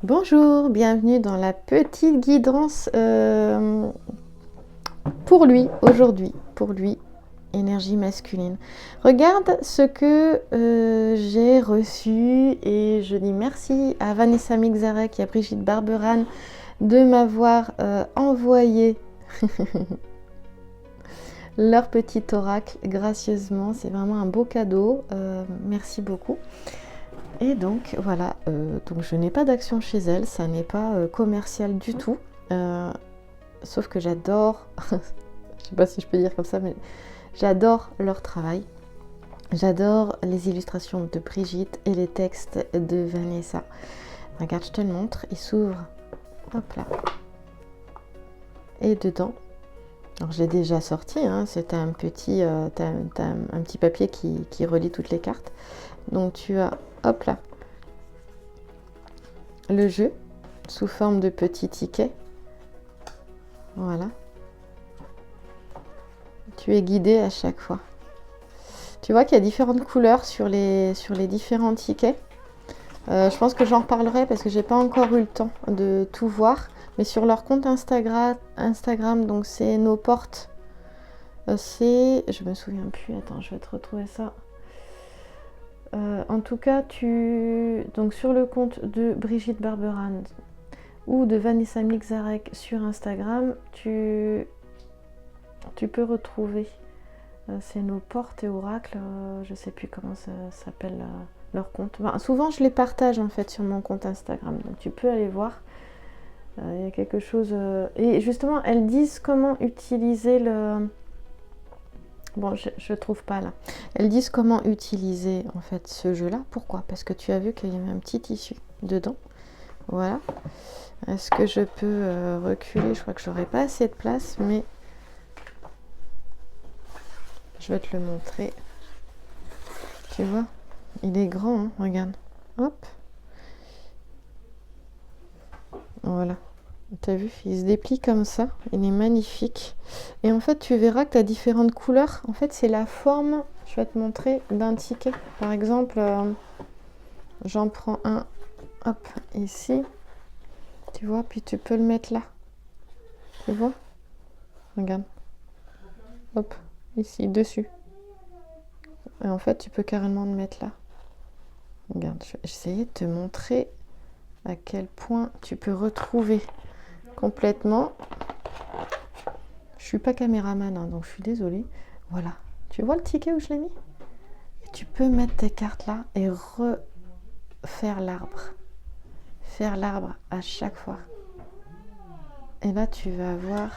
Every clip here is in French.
Bonjour, bienvenue dans la petite guidance pour lui, aujourd'hui, pour lui, énergie masculine. Regarde ce que j'ai reçu et je dis merci à Vanessa Mixarek et à Brigitte Barberan de m'avoir envoyé leur petit oracle gracieusement. C'est vraiment un beau cadeau, merci beaucoup. Et donc voilà, donc je n'ai pas d'action chez elle, ça n'est pas commercial du tout, sauf que j'adore, je ne sais pas si je peux dire comme ça, mais j'adore leur travail. J'adore les illustrations de Brigitte et les textes de Vanessa. Regarde, je te le montre, il s'ouvre, hop là, et dedans, alors j'ai déjà sorti, hein, c'est un petit, t'as un petit papier qui relie toutes les cartes. Donc tu as, hop là, le jeu sous forme de petits tickets. Voilà. Tu es guidé à chaque fois. Tu vois qu'il y a différentes couleurs sur les différents tickets. Je pense que j'en reparlerai parce que j'ai pas encore eu le temps de tout voir. Mais sur leur compte Instagram, donc c'est nos portes. Je me souviens plus. Attends, je vais te retrouver ça. En tout cas, donc sur le compte de Brigitte Barberan ou de Vanessa Mixarek sur Instagram, tu peux retrouver. C'est nos portes et oracles. Je sais plus comment ça s'appelle leur compte. Enfin, souvent, je les partage en fait sur mon compte Instagram. Donc tu peux aller voir. Il y a quelque chose. Et justement, elles disent comment utiliser le. Bon, je trouve pas là. Elles disent comment utiliser en fait ce jeu-là. Pourquoi? Parce que tu as vu qu'il y avait un petit tissu dedans. Voilà. Est-ce que je peux reculer? Je crois que j'aurai pas assez de place, mais je vais te le montrer. Tu vois? Il est grand, hein, regarde. Hop. Voilà. T'as vu, il se déplie comme ça, il est magnifique. Et en fait, tu verras que tu as différentes couleurs. En fait, c'est la forme, je vais te montrer, d'un ticket. Par exemple, j'en prends un, hop, ici. Tu vois, puis tu peux le mettre là. Tu vois? Regarde. Hop, ici, dessus. Et en fait, tu peux carrément le mettre là. Regarde, je vais essayer de te montrer à quel point tu peux retrouver complètement. Je suis pas caméraman, hein, donc je suis désolée. Voilà. Tu vois le ticket où je l'ai mis? Et tu peux mettre tes cartes là et refaire l'arbre. Faire l'arbre à chaque fois. Et là, tu vas voir.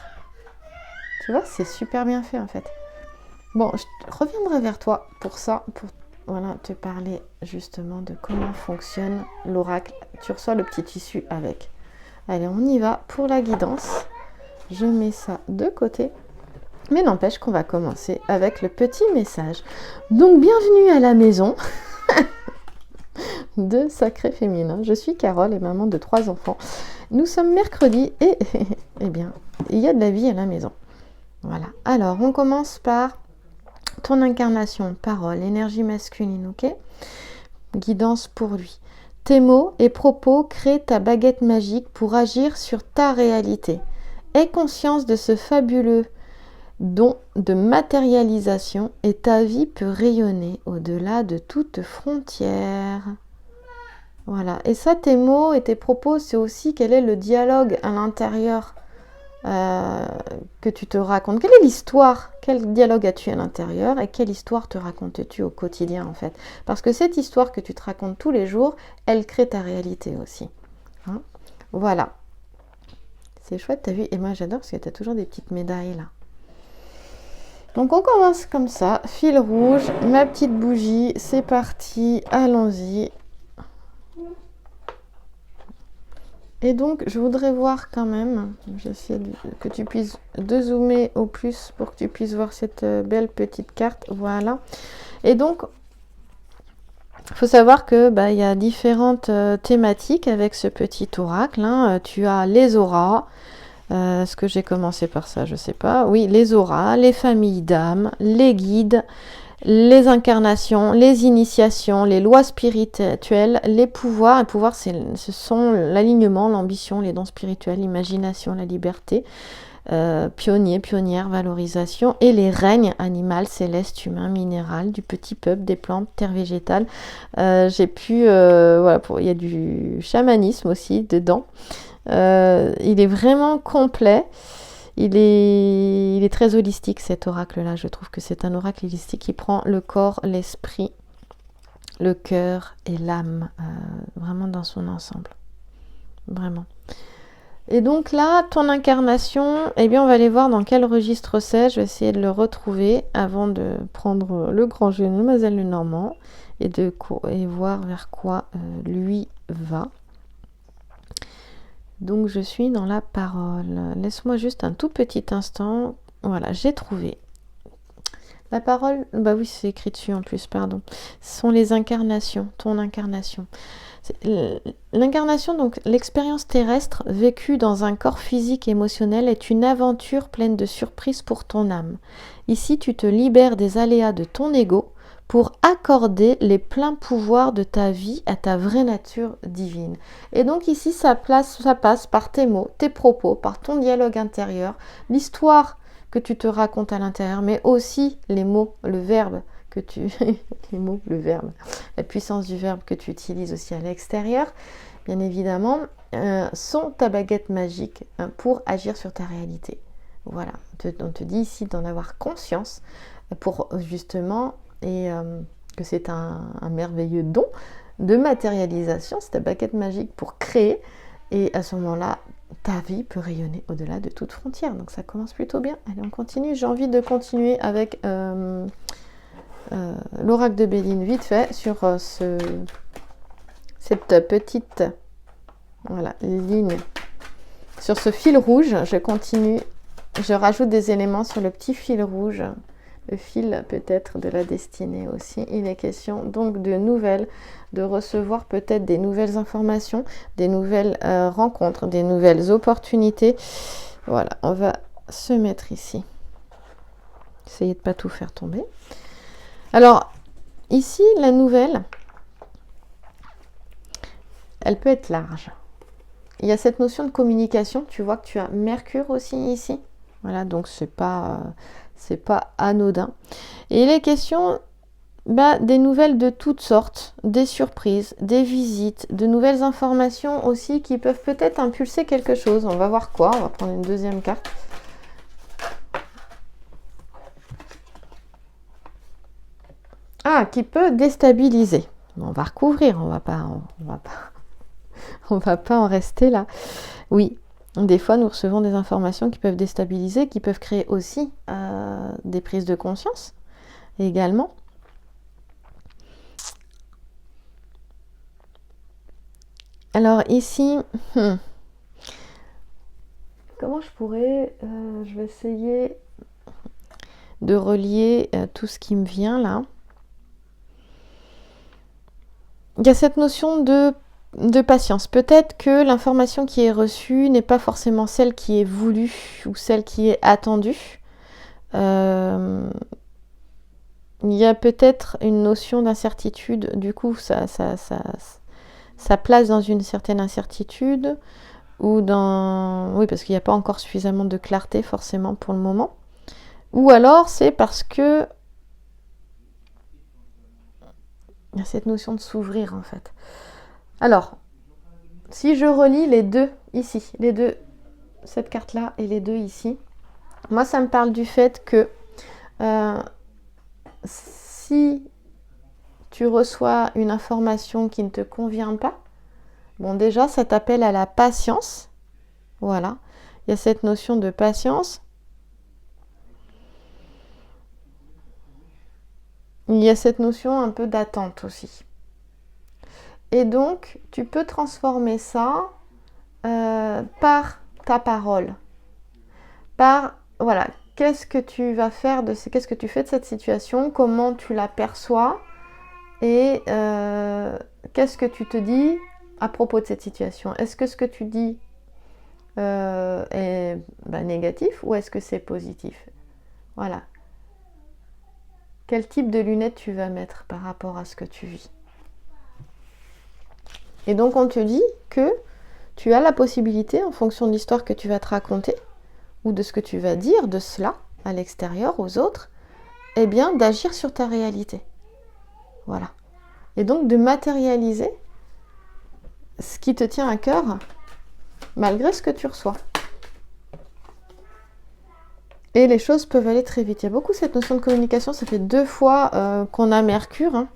Tu vois, c'est super bien fait en fait. Bon, je reviendrai vers toi pour ça, pour voilà, te parler justement de comment fonctionne l'oracle. Tu reçois le petit tissu avec. Allez, on y va pour la guidance. Je mets ça de côté. Mais n'empêche qu'on va commencer avec le petit message. Donc, bienvenue à la maison de Sacré Féminin. Je suis Carole et maman de 3 enfants. Nous sommes mercredi et, eh bien, il y a de la vie à la maison. Voilà. Alors, on commence par ton incarnation, parole, énergie masculine, ok? Guidance pour lui. Tes mots et propos créent ta baguette magique pour agir sur ta réalité. Aie conscience de ce fabuleux don de matérialisation et ta vie peut rayonner au-delà de toute frontière. Voilà. Et ça, tes mots et tes propos, c'est aussi quel est le dialogue à l'intérieur que tu te racontes. Quelle est l'histoire? Quel dialogue as-tu à l'intérieur et quelle histoire te racontes-tu au quotidien en fait? Parce que cette histoire que tu te racontes tous les jours, elle crée ta réalité aussi. Hein? Voilà. C'est chouette, t'as vu? Et moi j'adore parce que t'as toujours des petites médailles là. Donc on commence comme ça, fil rouge, ma petite bougie, c'est parti, allons-y. Et donc je voudrais voir quand même, j'essaie que tu puisses zoomer au plus pour que tu puisses voir cette belle petite carte, voilà. Et donc, il faut savoir que il y a différentes thématiques avec ce petit oracle, hein. Tu as les auras. Est-ce que j'ai commencé par ça? Je sais pas. Oui, les auras, les familles d'âmes, les guides, les incarnations, les initiations, les lois spirituelles, les pouvoirs. Les pouvoirs, ce sont l'alignement, l'ambition, les dons spirituels, l'imagination, la liberté, pionnier, pionnière, valorisation, et les règnes animal, céleste, humain, minéral, du petit peuple, des plantes, terre végétale. J'ai pu, voilà, il y a du chamanisme aussi dedans. Il est vraiment complet. Il est très holistique, cet oracle-là. Je trouve que c'est un oracle holistique qui prend le corps, l'esprit, le cœur et l'âme, vraiment dans son ensemble. Vraiment. Et donc là, ton incarnation, eh bien, on va aller voir dans quel registre c'est. Je vais essayer de le retrouver avant de prendre le grand jeu de Mademoiselle Lenormand et voir vers quoi lui va. Donc je suis dans la parole. Laisse-moi juste un tout petit instant. Voilà, j'ai trouvé. La parole, bah oui, c'est écrit dessus en plus, pardon. Ce sont les incarnations, ton incarnation. L'incarnation, donc l'expérience terrestre vécue dans un corps physique et émotionnel, est une aventure pleine de surprises pour ton âme. Ici, tu te libères des aléas de ton ego pour accorder les pleins pouvoirs de ta vie à ta vraie nature divine. Et donc ici, ça passe par tes mots, tes propos, par ton dialogue intérieur, l'histoire que tu te racontes à l'intérieur, mais aussi les mots, le verbe que tu... les mots, le verbe, la puissance du verbe que tu utilises aussi à l'extérieur, bien évidemment, sont ta baguette magique pour agir sur ta réalité. Voilà, on te dit ici d'en avoir conscience pour justement... et que c'est un merveilleux don de matérialisation, c'est ta baguette magique pour créer, et à ce moment-là, ta vie peut rayonner au-delà de toute frontière. Donc ça commence plutôt bien. Allez, on continue. J'ai envie de continuer avec l'oracle de Béline vite fait sur cette petite ligne. Sur ce fil rouge, je continue. Je rajoute des éléments sur le petit fil rouge. Le fil peut-être de la destinée aussi. Il est question donc de nouvelles, de recevoir peut-être des nouvelles informations, des nouvelles rencontres, des nouvelles opportunités. Voilà, on va se mettre ici. Essayez de ne pas tout faire tomber. Alors, ici, la nouvelle, elle peut être large. Il y a cette notion de communication. Tu vois que tu as Mercure aussi ici. Voilà, donc c'est pas anodin. Et il est question des nouvelles de toutes sortes, des surprises, des visites, de nouvelles informations aussi qui peuvent peut-être impulser quelque chose. On va voir quoi. On va prendre une deuxième carte. Ah, qui peut déstabiliser. On va recouvrir, on va pas en rester là. Oui. Des fois, nous recevons des informations qui peuvent déstabiliser, qui peuvent créer aussi des prises de conscience également. Alors ici, comment je pourrais... je vais essayer de relier tout ce qui me vient là. Il y a cette notion de patience. Peut-être que l'information qui est reçue n'est pas forcément celle qui est voulue ou celle qui est attendue. Il y a peut-être une notion d'incertitude. Du coup, ça place dans une certaine incertitude ou dans... Oui, parce qu'il n'y a pas encore suffisamment de clarté forcément pour le moment. Ou alors, c'est parce que il y a cette notion de s'ouvrir en fait. Alors, si je relis les deux ici, cette carte-là et les deux ici, moi ça me parle du fait que si tu reçois une information qui ne te convient pas, bon déjà ça t'appelle à la patience, voilà, il y a cette notion de patience. Il y a cette notion un peu d'attente aussi. Et donc, tu peux transformer ça par ta parole. Par, voilà, qu'est-ce que tu vas faire qu'est-ce que tu fais de cette situation, comment tu la perçois et qu'est-ce que tu te dis à propos de cette situation. Est-ce que ce que tu dis est négatif ou est-ce que c'est positif? Voilà. quel type de lunettes tu vas mettre par rapport à ce que tu vis. Et donc on te dit que tu as la possibilité, en fonction de l'histoire que tu vas te raconter, ou de ce que tu vas dire de cela à l'extérieur, aux autres, eh bien d'agir sur ta réalité. Voilà. Et donc de matérialiser ce qui te tient à cœur, malgré ce que tu reçois. Et les choses peuvent aller très vite. Il y a beaucoup cette notion de communication, ça fait 2 fois qu'on a Mercure, hein.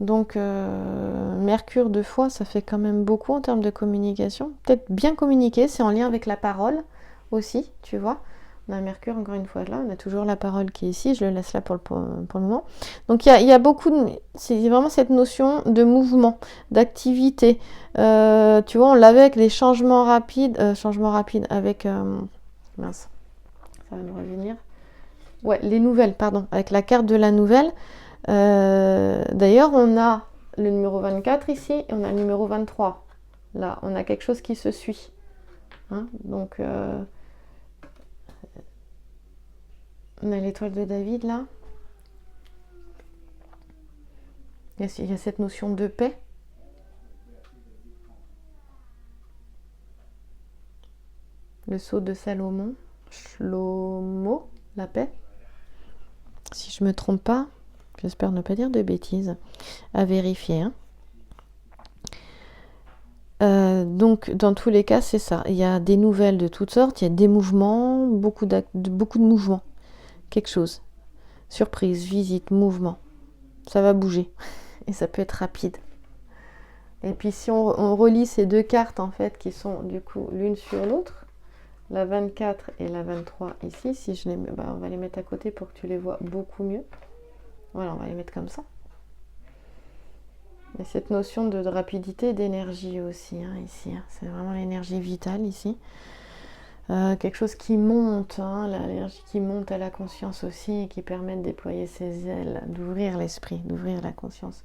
Donc Mercure 2 fois, ça fait quand même beaucoup en termes de communication. Peut-être bien communiquer, c'est en lien avec la parole aussi, tu vois. On a Mercure encore une fois là, on a toujours la parole qui est ici, je le laisse là pour le moment. Donc il y a beaucoup de... C'est vraiment cette notion de mouvement, d'activité. Tu vois, on l'avait avec les changements rapides avec... mince, ça va me revenir. Ouais, les nouvelles, pardon, avec la carte de la nouvelle. D'ailleurs, on a le numéro 24 ici et on a le numéro 23. Là, on a quelque chose qui se suit. Hein, donc, on a l'étoile de David là. Il y a cette notion de paix. Le sceau de Salomon. Shlomo, la paix. Si je ne me trompe pas. J'espère ne pas dire de bêtises. À vérifier. Hein. Donc, dans tous les cas, c'est ça. Il y a des nouvelles de toutes sortes. Il y a des mouvements, beaucoup de mouvements. Quelque chose. Surprise, visite, mouvement. Ça va bouger. Et ça peut être rapide. Et puis, si on relie ces 2 cartes, en fait, qui sont du coup l'une sur l'autre, la 24 et la 23 ici, si je les mets, on va les mettre à côté pour que tu les vois beaucoup mieux. Voilà, on va les mettre comme ça. Il y a cette notion de rapidité et d'énergie aussi, hein, ici. Hein. C'est vraiment l'énergie vitale ici. Quelque chose qui monte, hein, l'énergie qui monte à la conscience aussi et qui permet de déployer ses ailes, d'ouvrir l'esprit, d'ouvrir la conscience.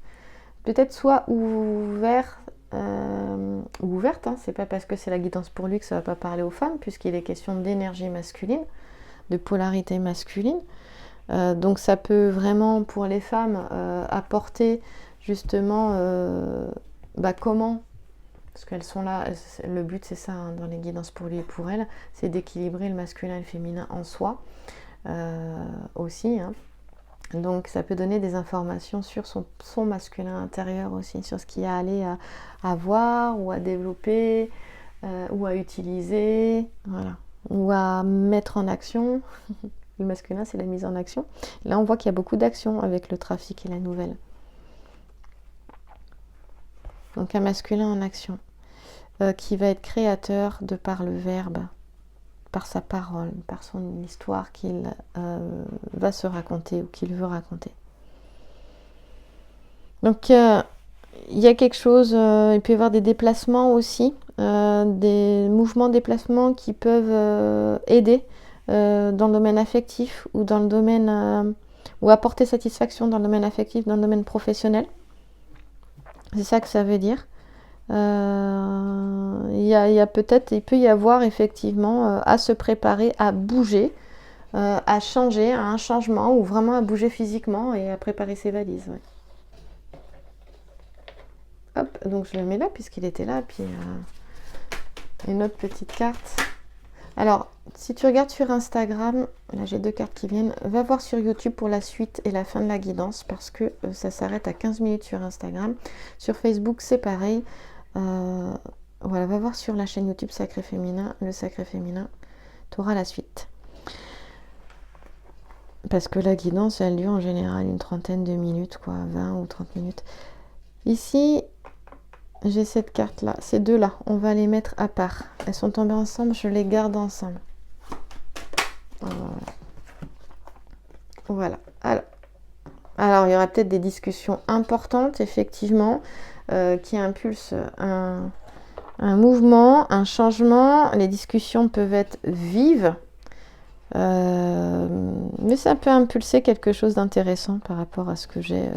Peut-être soit ouvert ou ouverte, hein, c'est pas parce que c'est la guidance pour lui que ça va pas parler aux femmes, puisqu'il est question d'énergie masculine, de polarité masculine. Donc ça peut vraiment pour les femmes apporter justement comment, parce qu'elles sont là, le but c'est ça, hein, dans les guidances pour lui et pour elles, c'est d'équilibrer le masculin et le féminin en soi aussi, hein. Donc ça peut donner des informations sur son masculin intérieur aussi, sur ce qu'il y a à aller à voir ou à développer ou à utiliser, voilà, ou à mettre en action. Le masculin, c'est la mise en action. Là, on voit qu'il y a beaucoup d'action avec le trafic et la nouvelle. Donc un masculin en action qui va être créateur de par le verbe, par sa parole, par son histoire qu'il va se raconter ou qu'il veut raconter. Donc il y a quelque chose, il peut y avoir des déplacements aussi, des mouvements de déplacement qui peuvent aider dans le domaine affectif ou dans le domaine ou apporter satisfaction dans le domaine affectif, dans le domaine professionnel. C'est ça que ça veut dire. Il peut y avoir effectivement à se préparer, à bouger, à changer, à un changement ou vraiment à bouger physiquement et à préparer ses valises. Ouais. Hop, donc je le mets là puisqu'il était là. Puis une autre petite carte. Alors, si tu regardes sur Instagram, là j'ai 2 cartes qui viennent, va voir sur YouTube pour la suite et la fin de la guidance parce que ça s'arrête à 15 minutes sur Instagram. Sur Facebook, c'est pareil. Voilà, va voir sur la chaîne YouTube Sacré Féminin, le Sacré Féminin, tu auras la suite. Parce que la guidance, elle dure en général une trentaine de minutes, quoi, 20 ou 30 minutes. Ici, j'ai cette carte-là, ces 2-là, on va les mettre à part. Elles sont tombées ensemble, je les garde ensemble. Voilà. Alors, il y aura peut-être des discussions importantes, effectivement, qui impulsent un mouvement, un changement. Les discussions peuvent être vives, mais ça peut impulser quelque chose d'intéressant par rapport à ce que j'ai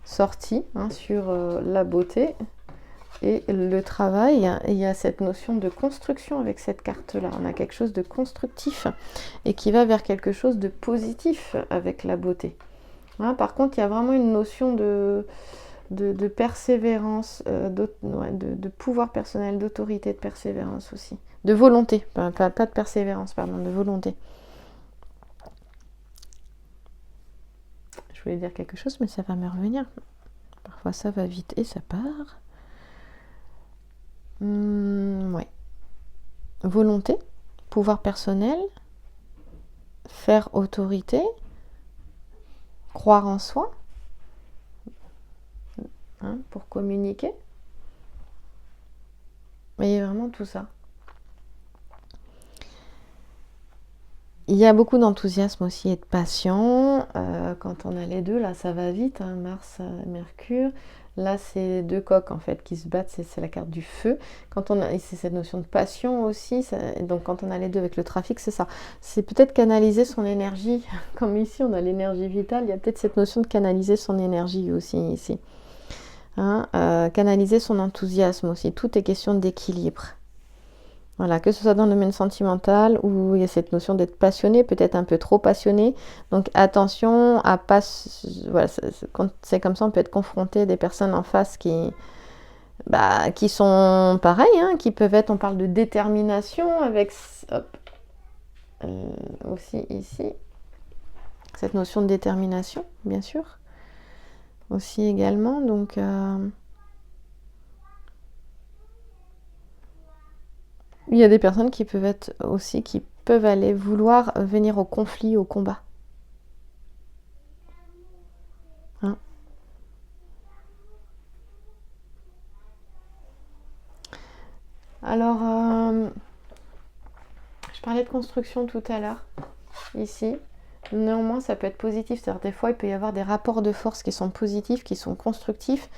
sorti sur la beauté et le travail. Il y a cette notion de construction avec cette carte-là. On a quelque chose de constructif et qui va vers quelque chose de positif avec la beauté. Hein, par contre, il y a vraiment une notion de persévérance, de pouvoir personnel, d'autorité, de persévérance aussi. De volonté, pas de persévérance, pardon, de volonté. Je voulais dire quelque chose, mais ça va me revenir. Parfois, ça va vite et ça part. Ouais. Volonté, pouvoir personnel, faire autorité, croire en soi, hein, pour communiquer. Mais il y a vraiment tout ça. Il y a beaucoup d'enthousiasme aussi et de passion. Quand on a les deux, là, ça va vite, hein, Mars, Mercure. Là, c'est deux coqs, en fait, qui se battent. C'est la carte du feu. C'est cette notion de passion aussi. Donc, quand on a les deux avec le trafic, c'est ça. C'est peut-être canaliser son énergie. Comme ici, on a l'énergie vitale. Il y a peut-être cette notion de canaliser son énergie aussi, ici. Hein, canaliser son enthousiasme aussi. Tout est question d'équilibre. Voilà, que ce soit dans le domaine sentimental où il y a cette notion d'être passionné, peut-être un peu trop passionné. Donc attention à pas... Voilà, quand c'est comme ça, on peut être confronté à des personnes en face qui sont pareilles, hein, qui peuvent être... On parle de détermination avec... Hop, aussi ici, cette notion de détermination, bien sûr. Aussi également, donc... Il y a des personnes qui peuvent être aussi, qui peuvent aller vouloir venir au conflit, au combat. Hein. Alors, je parlais de construction tout à l'heure, ici. Néanmoins, ça peut être positif. C'est-à-dire, des fois, il peut y avoir des rapports de force qui sont positifs, qui sont constructifs,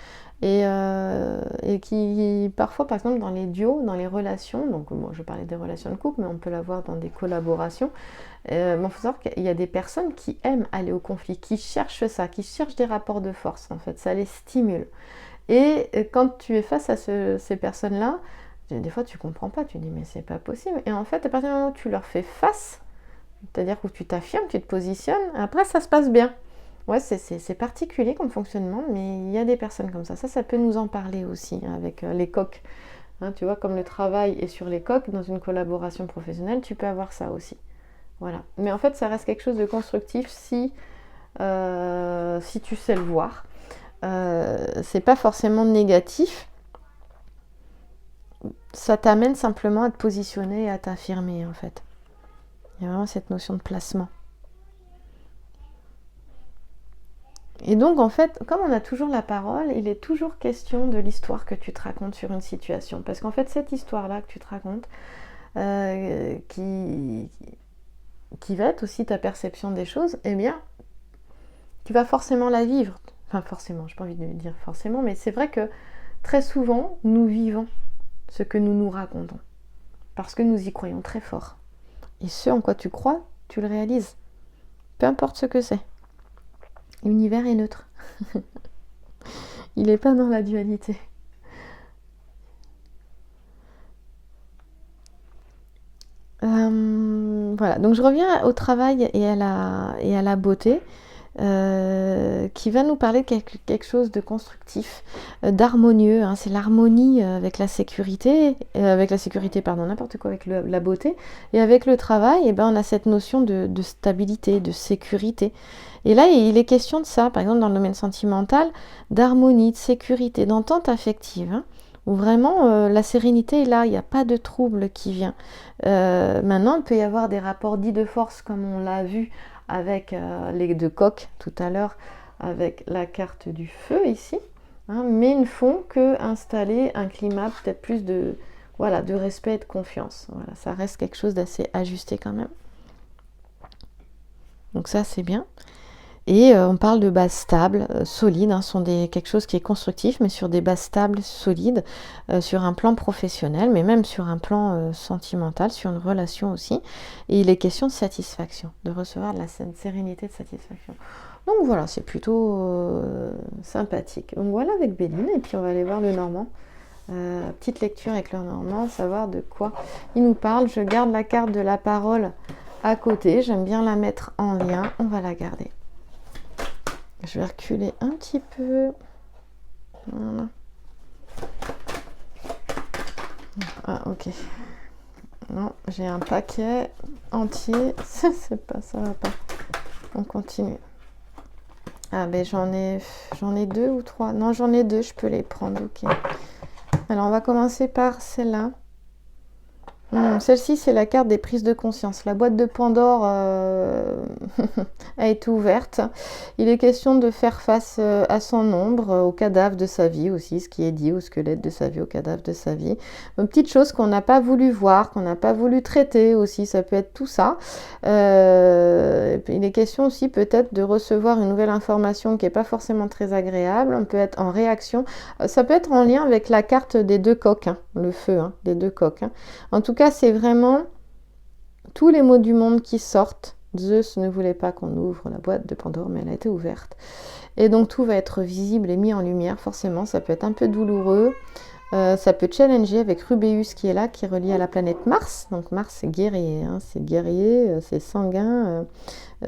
et qui, parfois, par exemple, dans les duos, dans les relations, donc moi, je parlais des relations de couple, mais on peut l'avoir dans des collaborations. Il faut savoir qu'il y a des personnes qui aiment aller au conflit, qui cherchent ça, qui cherchent des rapports de force, en fait. Ça les stimule. Et quand tu es face à ces personnes-là, des fois, tu comprends pas. Tu dis, mais c'est pas possible. Et en fait, à partir du moment où tu leur fais face, c'est-à-dire où tu t'affirmes, tu te positionnes, après ça se passe bien. Ouais, c'est particulier comme fonctionnement, mais il y a des personnes comme ça. Ça peut nous en parler aussi, hein, avec les coqs. Hein, tu vois, comme le travail est sur les coqs, dans une collaboration professionnelle, tu peux avoir ça aussi. Voilà. Mais en fait, ça reste quelque chose de constructif si tu sais le voir. C'est pas forcément négatif. Ça t'amène simplement à te positionner et à t'affirmer, en fait. Il y a vraiment cette notion de placement. Et donc, en fait, comme on a toujours la parole, il est toujours question de l'histoire que tu te racontes sur une situation. Parce qu'en fait, cette histoire-là que tu te racontes, qui va être aussi ta perception des choses, eh bien, tu vas forcément la vivre. Enfin, forcément, j'ai pas envie de dire forcément, mais c'est vrai que très souvent, nous vivons ce que nous nous racontons. Parce que nous y croyons très fort. Et ce en quoi tu crois, tu le réalises. Peu importe ce que c'est. L'univers est neutre. Il n'est pas dans la dualité. Voilà, donc je reviens au travail et à la beauté, qui va nous parler de quelque chose de constructif, d'harmonieux, hein. C'est l'harmonie avec la sécurité, n'importe quoi, avec la beauté. Et avec le travail, on a cette notion de stabilité, de sécurité. Et là, il est question de ça, par exemple dans le domaine sentimental, d'harmonie, de sécurité, d'entente affective, hein, où vraiment la sérénité est là, il n'y a pas de trouble qui vient. Maintenant, il peut y avoir des rapports dits de force, comme on l'a vu avec les deux coqs tout à l'heure, avec la carte du feu ici, hein, mais ils ne font que installer un climat peut-être plus de respect et de confiance. Voilà, ça reste quelque chose d'assez ajusté quand même. Donc ça, c'est bien. Et on parle de bases stables, solides, hein, quelque chose qui est constructif, mais sur des bases stables, solides, sur un plan professionnel, mais même sur un plan sentimental, sur une relation aussi. Et il est question de satisfaction, de recevoir de la sérénité, de satisfaction. Donc voilà, c'est plutôt sympathique. Donc voilà avec Béline, et puis on va aller voir le Normand. Petite lecture avec le Normand, savoir de quoi il nous parle. Je garde la carte de la parole à côté, j'aime bien la mettre en lien, on va la garder. Je vais reculer un petit peu. Voilà. Ah, ok. Non, j'ai un paquet entier. Ça, c'est pas, ça va pas. On continue. Ah, ben j'en ai 2 ou 3. Non, j'en ai 2, je peux les prendre, ok. Alors, on va commencer par celle-là. Celle-ci, c'est la carte des prises de conscience. La boîte de Pandore a été ouverte. Il est question de faire face à son ombre, au cadavre de sa vie aussi, ce qui est dit au squelette de sa vie, au cadavre de sa vie. Une petite chose qu'on n'a pas voulu voir, qu'on n'a pas voulu traiter aussi, ça peut être tout ça. Il est question aussi peut-être de recevoir une nouvelle information qui n'est pas forcément très agréable. On peut être en réaction. Ça peut être en lien avec la carte des 2 coqs, hein, le feu, hein, des 2 coqs. Hein. En tout cas, c'est vraiment tous les mots du monde qui sortent. Zeus ne voulait pas qu'on ouvre la boîte de Pandore, mais elle a été ouverte. Et donc tout va être visible et mis en lumière, forcément. Ça peut être un peu douloureux. Ça peut challenger avec Rubéus qui est là, qui est relié à la planète Mars. Donc Mars, c'est guerrier, hein, c'est guerrier, c'est sanguin.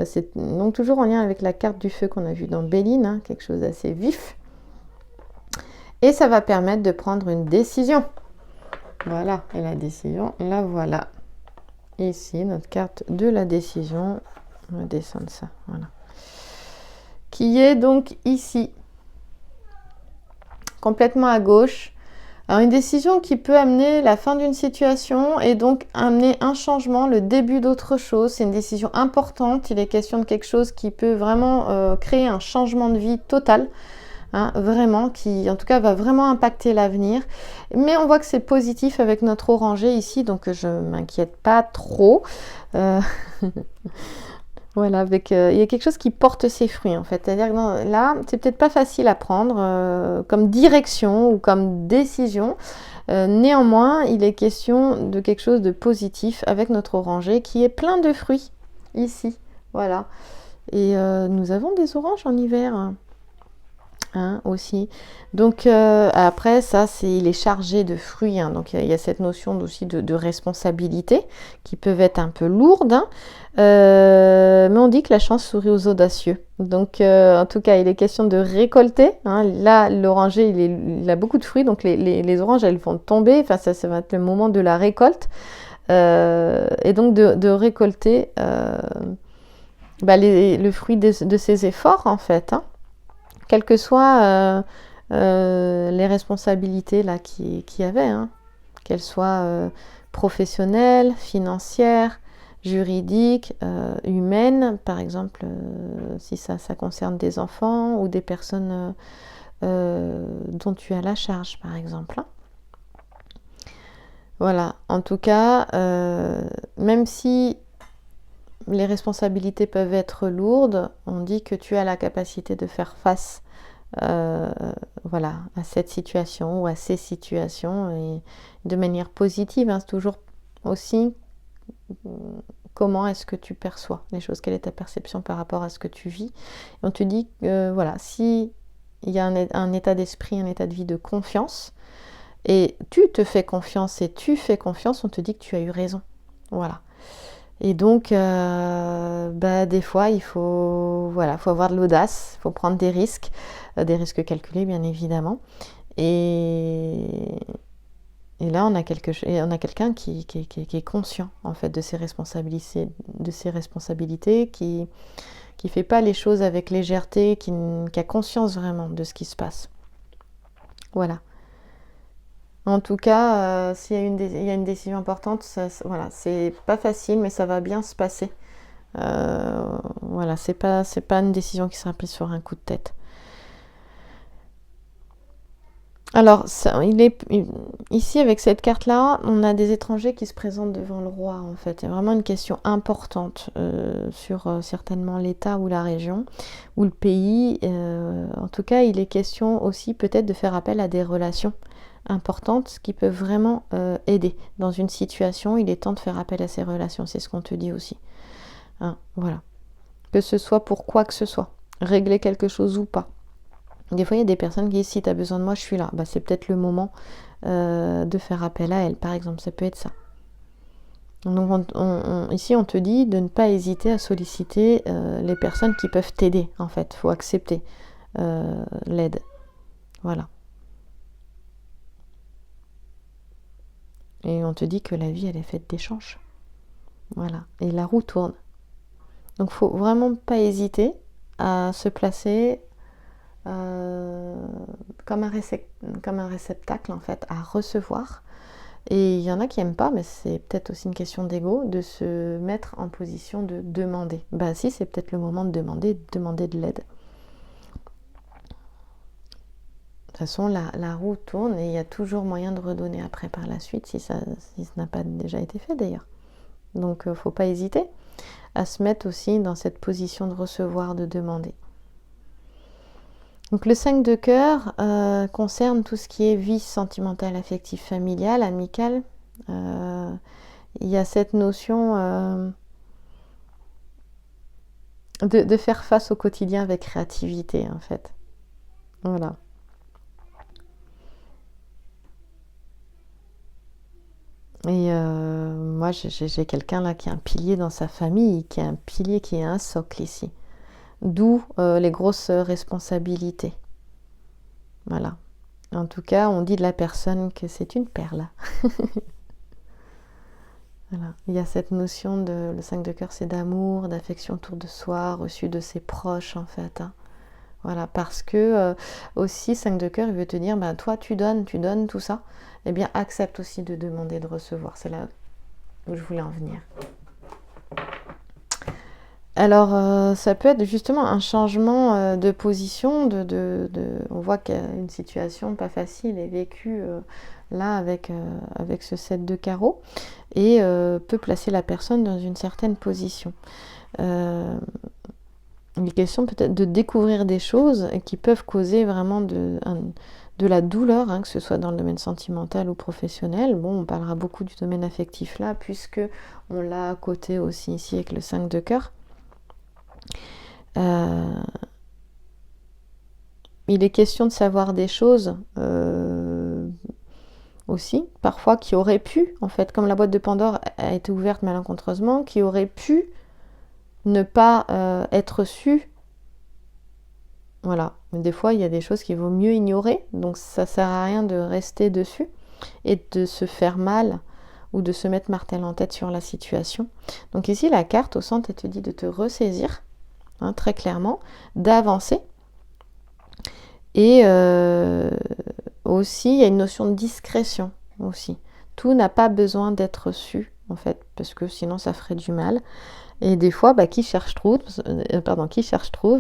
C'est donc toujours en lien avec la carte du feu qu'on a vue dans Béline, hein, quelque chose d'assez vif. Et ça va permettre de prendre une décision. Voilà, et la décision, la voilà. Ici, notre carte de la décision. On va descendre ça, voilà. Qui est donc ici. Complètement à gauche. Alors, une décision qui peut amener la fin d'une situation et donc amener un changement, le début d'autre chose. C'est une décision importante. Il est question de quelque chose qui peut vraiment créer un changement de vie total. Hein, vraiment, qui en tout cas va vraiment impacter l'avenir. Mais on voit que c'est positif avec notre orangé ici, donc je ne m'inquiète pas trop. Voilà, avec, il y a quelque chose qui porte ses fruits en fait. C'est-à-dire que là, c'est peut-être pas facile à prendre comme direction ou comme décision. Néanmoins, il est question de quelque chose de positif avec notre orangé qui est plein de fruits ici. Voilà. Et nous avons des oranges en hiver. Hein, aussi. Donc après ça, il est chargé de fruits. Hein, donc il y a cette notion aussi de responsabilité qui peuvent être un peu lourdes. Hein, mais on dit que la chance sourit aux audacieux. Donc en tout cas, il est question de récolter. Hein, là, l'oranger, il a beaucoup de fruits. Donc les oranges, elles vont tomber. Enfin, ça va être le moment de la récolte. Et donc de récolter le fruit de ses efforts en fait. Hein. Quelles que soient les responsabilités là qu'il y avait, hein, qu'elles soient professionnelles, financières, juridiques, humaines, par exemple, si ça concerne des enfants ou des personnes dont tu as la charge, par exemple. Hein. Voilà, en tout cas, même si les responsabilités peuvent être lourdes, on dit que tu as la capacité de faire face voilà, à cette situation ou à ces situations et de manière positive. Hein, c'est toujours aussi comment est-ce que tu perçois les choses, quelle est ta perception par rapport à ce que tu vis. Et on te dit que voilà, si il y a un état d'esprit, un état de vie de confiance, et tu te fais confiance et tu fais confiance, on te dit que tu as eu raison. Voilà. Et donc, des fois, il faut avoir de l'audace, il faut prendre des risques calculés, bien évidemment. Et là, on a quelqu'un qui est conscient, en fait, de ses responsabilités, qui fait pas les choses avec légèreté, qui a conscience vraiment de ce qui se passe. Voilà. En tout cas, s'il y a une décision importante, voilà, c'est pas facile, mais ça va bien se passer. Voilà, c'est pas une décision qui sera prise sur un coup de tête. Alors, ici, avec cette carte-là, on a des étrangers qui se présentent devant le roi, en fait. C'est vraiment une question importante sur certainement l'État ou la région ou le pays. En tout cas, il est question aussi peut-être de faire appel à des relations importantes qui peuvent vraiment aider. Dans une situation, il est temps de faire appel à ces relations. C'est ce qu'on te dit aussi. Hein, voilà. Que ce soit pour quoi que ce soit. Régler quelque chose ou pas. Des fois, il y a des personnes qui disent si tu as besoin de moi, je suis là. C'est peut-être le moment de faire appel à elle, par exemple. Ça peut être ça. Donc ici, on te dit de ne pas hésiter à solliciter les personnes qui peuvent t'aider, en fait. Il faut accepter l'aide. Voilà. Et on te dit que la vie, elle est faite d'échanges. Voilà. Et la roue tourne. Donc, il ne faut vraiment pas hésiter à se placer comme un réceptacle, en fait, à recevoir. Et il y en a qui n'aiment pas, mais c'est peut-être aussi une question d'ego, de se mettre en position de demander. Ben si, c'est peut-être le moment de demander de l'aide. De toute façon, la roue tourne et il y a toujours moyen de redonner après par la suite, si ça n'a pas déjà été fait d'ailleurs. Donc, il ne faut pas hésiter à se mettre aussi dans cette position de recevoir, de demander. Donc le 5 de cœur concerne tout ce qui est vie sentimentale, affective, familiale, amicale. Il y a cette notion de faire face au quotidien avec créativité, en fait. Voilà. Et moi, j'ai quelqu'un là qui a un pilier dans sa famille, qui a un pilier qui est un socle ici. D'où les grosses responsabilités. Voilà. En tout cas, on dit de la personne que c'est une perle. Voilà. Il y a cette notion le 5 de cœur, c'est d'amour, d'affection autour de soi, reçu de ses proches, en fait. Hein. Voilà, parce que aussi, 5 de cœur, il veut te dire, ben, toi, tu donnes tout ça. Eh bien, accepte aussi de demander, de recevoir. C'est là où je voulais en venir. Alors, ça peut être justement un changement de position. On voit qu'une situation pas facile est vécue là avec ce 7 de carreau et peut placer la personne dans une certaine position. Il est question peut-être de découvrir des choses qui peuvent causer vraiment de la douleur, hein, que ce soit dans le domaine sentimental ou professionnel. Bon, on parlera beaucoup du domaine affectif là, puisque on l'a à côté aussi ici avec le 5 de cœur. Il est question de savoir des choses aussi, parfois qui auraient pu, en fait, comme la boîte de Pandore a été ouverte malencontreusement, qui auraient pu ne pas être sues. Voilà, mais des fois il y a des choses qu'il vaut mieux ignorer, donc ça sert à rien de rester dessus et de se faire mal ou de se mettre martel en tête sur la situation. Donc ici la carte au centre elle te dit de te ressaisir, hein, très clairement, d'avancer. Et aussi il y a une notion de discrétion aussi. Tout n'a pas besoin d'être su en fait, parce que sinon ça ferait du mal. Et des fois, qui cherche trouve,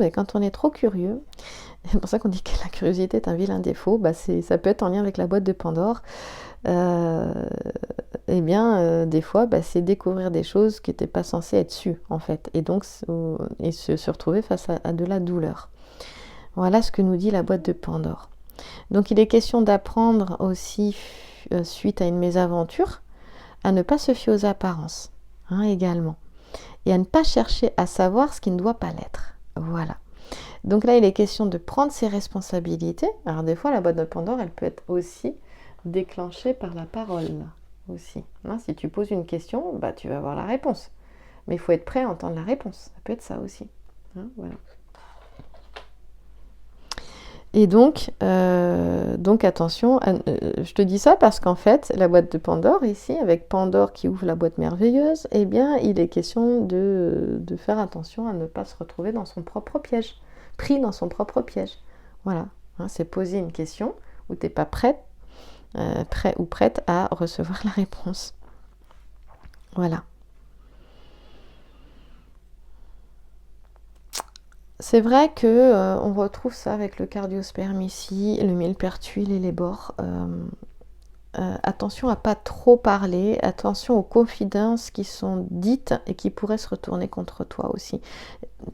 et quand on est trop curieux, c'est pour ça qu'on dit que la curiosité est un vilain défaut, ça peut être en lien avec la boîte de Pandore, des fois, c'est découvrir des choses qui n'étaient pas censées être sues, en fait, et donc se retrouver face à de la douleur. Voilà ce que nous dit la boîte de Pandore. Donc il est question d'apprendre aussi, suite à une mésaventure, à ne pas se fier aux apparences, hein, également. Et à ne pas chercher à savoir ce qui ne doit pas l'être. Voilà. Donc là, il est question de prendre ses responsabilités. Alors des fois, la boîte de Pandore, elle peut être aussi déclenchée par la parole, aussi. Hein, si tu poses une question, tu vas avoir la réponse. Mais il faut être prêt à entendre la réponse. Ça peut être ça aussi. Hein, voilà. Et donc attention, je te dis ça parce qu'en fait, la boîte de Pandore, ici, avec Pandore qui ouvre la boîte merveilleuse, eh bien, il est question de faire attention à ne pas se retrouver dans son propre piège, pris dans son propre piège. Voilà, hein, c'est poser une question où tu n'es pas prêt ou prête à recevoir la réponse. Voilà. C'est vrai que on retrouve ça avec le cardiosperme ici, le millepertuis et les bords. Attention à pas trop parler, attention aux confidences qui sont dites et qui pourraient se retourner contre toi aussi.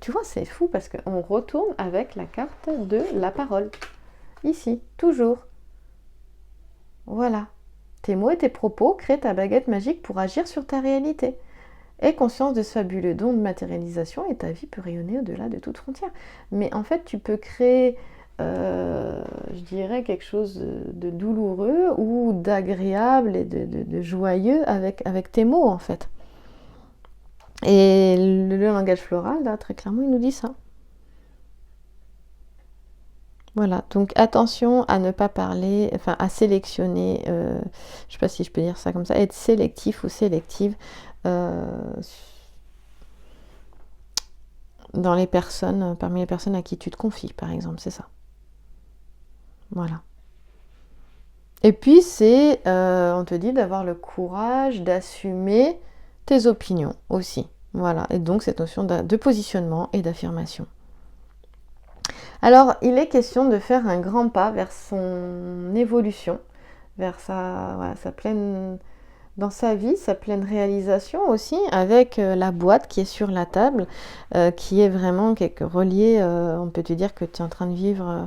Tu vois, c'est fou parce qu'on retourne avec la carte de la parole. Ici, toujours. Voilà. Tes mots et tes propos créent ta baguette magique pour agir sur ta réalité. Aie conscience de ce fabuleux don de matérialisation et ta vie peut rayonner au-delà de toute frontière. Mais en fait, tu peux créer, je dirais, quelque chose de douloureux ou d'agréable et de joyeux avec tes mots, en fait. Et le langage floral, là, très clairement, il nous dit ça. Voilà, donc attention à ne pas parler, enfin à sélectionner, je ne sais pas si je peux dire ça comme ça, être sélectif ou sélective dans les personnes, parmi les personnes à qui tu te confies, par exemple, c'est ça. Voilà. Et puis c'est, on te dit d'avoir le courage d'assumer tes opinions aussi. Voilà, et donc cette notion de positionnement et d'affirmation. Alors, il est question de faire un grand pas vers son évolution, vers sa pleine, dans sa vie, sa pleine réalisation aussi, avec la boîte qui est sur la table, qui est vraiment reliée, on peut te dire que tu es en train de vivre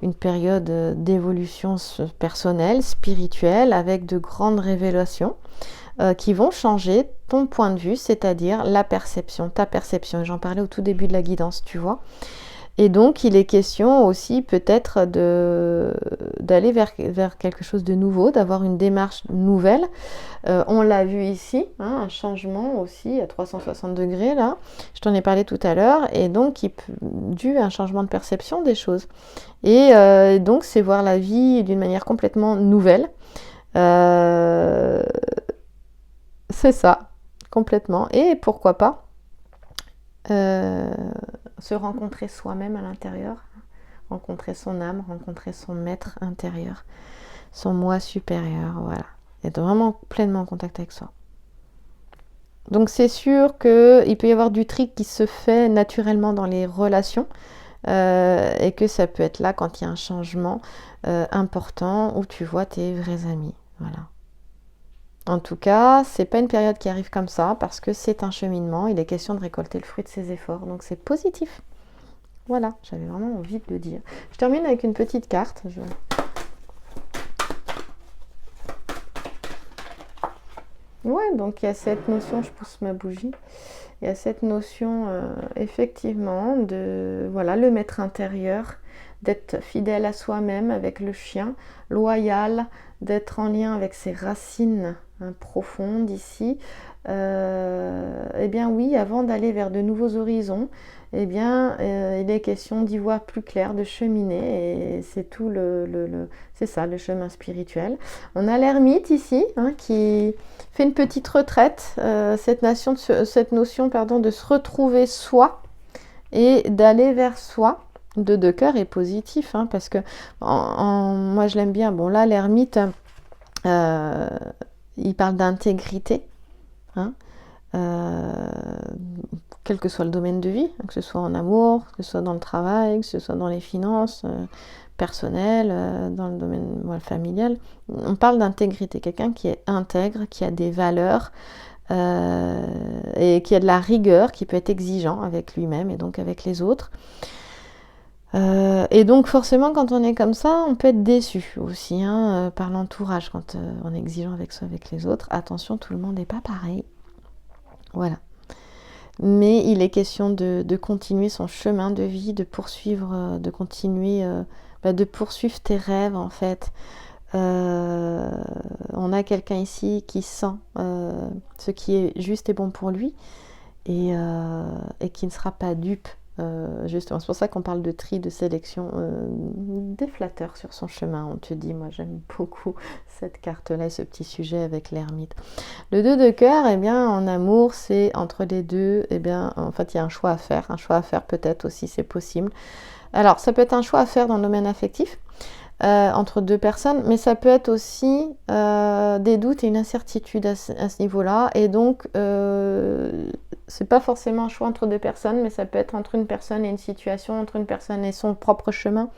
une période d'évolution personnelle, spirituelle, avec de grandes révélations qui vont changer ton point de vue, c'est-à-dire la perception, ta perception. J'en parlais au tout début de la guidance, tu vois. Et donc, il est question aussi peut-être d'aller vers quelque chose de nouveau, d'avoir une démarche nouvelle. On l'a vu ici, hein, un changement aussi à 360 degrés, là. Je t'en ai parlé tout à l'heure. Et donc, dû à un changement de perception des choses. Et donc, c'est voir la vie d'une manière complètement nouvelle. C'est ça, complètement. Et pourquoi pas se rencontrer soi-même à l'intérieur, rencontrer son âme, rencontrer son maître intérieur, son moi supérieur, voilà. Être vraiment pleinement en contact avec soi. Donc c'est sûr qu'il peut y avoir du tri qui se fait naturellement dans les relations et que ça peut être là quand il y a un changement important où tu vois tes vrais amis, voilà. En tout cas, c'est pas une période qui arrive comme ça parce que c'est un cheminement. Il est question de récolter le fruit de ses efforts, donc c'est positif. Voilà, j'avais vraiment envie de le dire. Je termine avec une petite carte. Ouais, donc il y a cette notion, je pousse ma bougie. Il y a cette notion effectivement de voilà le maître intérieur, d'être fidèle à soi-même avec le chien, loyal, d'être en lien avec ses racines profondes ici. Eh bien oui, avant d'aller vers de nouveaux horizons, eh bien il est question d'y voir plus clair, de cheminer, et c'est tout c'est ça le chemin spirituel. On a l'ermite ici qui fait une petite retraite, cette notion de se retrouver soi et d'aller vers soi. De deux cœurs est positif, parce que moi je l'aime bien. Bon là l'ermite, il parle d'intégrité, quel que soit le domaine de vie, que ce soit en amour, que ce soit dans le travail, que ce soit dans les finances personnelles, dans le domaine familial. On parle d'intégrité, quelqu'un qui est intègre, qui a des valeurs et qui a de la rigueur, qui peut être exigeant avec lui-même et donc avec les autres. Et donc forcément quand on est comme ça, on peut être déçu aussi par l'entourage quand on est exigeant avec soi, avec les autres. Attention, tout le monde n'est pas pareil. Voilà. Mais il est question de continuer son chemin de vie, de poursuivre, de continuer, de poursuivre tes rêves en fait. On a quelqu'un ici qui sent ce qui est juste et bon pour lui et qui ne sera pas dupe. Justement, c'est pour ça qu'on parle de tri, de sélection, des flatteurs sur son chemin. On te dit, moi j'aime beaucoup cette carte-là et ce petit sujet avec l'ermite. Le 2 de cœur, eh bien, en amour, c'est entre les deux, eh bien, en fait, il y a un choix à faire. Un choix à faire peut-être aussi, c'est possible. Alors, ça peut être un choix à faire dans le domaine affectif, entre deux personnes, mais ça peut être aussi des doutes et une incertitude à ce niveau-là. Et donc, c'est pas forcément un choix entre deux personnes, mais ça peut être entre une personne et une situation, entre une personne et son propre chemin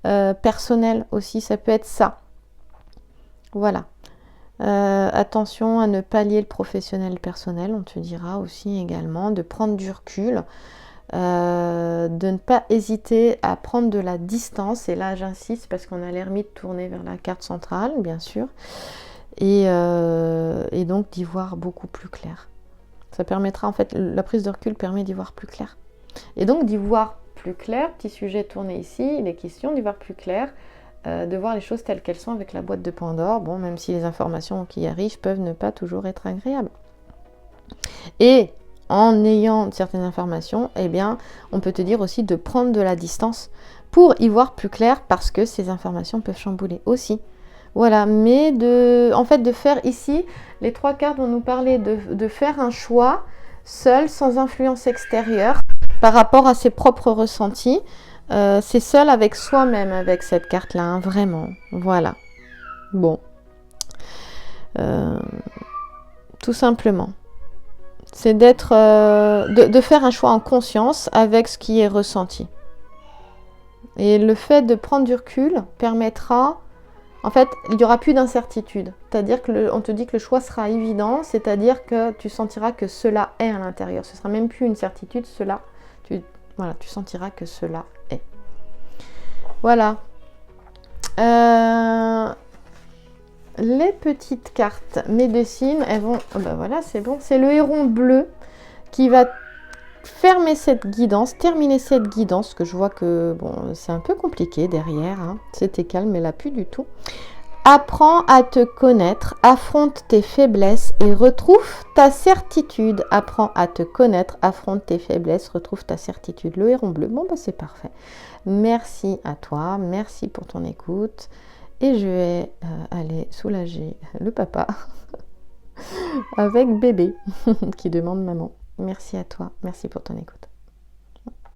personnel aussi, ça peut être ça. Voilà. Attention à ne pas lier le professionnel personnel, on te dira aussi également, de prendre du recul, de ne pas hésiter à prendre de la distance, et là j'insiste parce qu'on a l'ermite tourné vers la carte centrale, bien sûr, et donc d'y voir beaucoup plus clair. Ça permettra, en fait, la prise de recul permet d'y voir plus clair. Et donc d'y voir plus clair, petit sujet tourné ici, il est question d'y voir plus clair, de voir les choses telles qu'elles sont avec la boîte de Pandore, bon, même si les informations qui arrivent peuvent ne pas toujours être agréables. Et en ayant certaines informations, eh bien, on peut te dire aussi de prendre de la distance pour y voir plus clair parce que ces informations peuvent chambouler aussi. Voilà, mais en fait, de faire ici, les 3 cartes vont nous parler de faire un choix seul, sans influence extérieure, par rapport à ses propres ressentis. C'est seul avec soi-même avec cette carte-là, hein, vraiment. Voilà. Bon. Tout simplement. C'est de faire un choix en conscience avec ce qui est ressenti. Et le fait de prendre du recul permettra... En fait, il n'y aura plus d'incertitude. C'est-à-dire qu'on te dit que le choix sera évident, c'est-à-dire que tu sentiras que cela est à l'intérieur. Ce ne sera même plus une certitude, tu sentiras que cela est. Voilà. Les petites cartes médecine, elles vont... Oh ben voilà, c'est bon. C'est le héron bleu qui va fermer cette guidance, terminer cette guidance, que je vois que bon, c'est un peu compliqué derrière. Hein. C'était calme, mais là, plus du tout. Apprends à te connaître, affronte tes faiblesses et retrouve ta certitude. Apprends à te connaître, affronte tes faiblesses, retrouve ta certitude. Le héron bleu, bon, ben, c'est parfait. Merci à toi, merci pour ton écoute. Et je vais aller soulager le papa avec bébé qui demande maman. Merci à toi, merci pour ton écoute.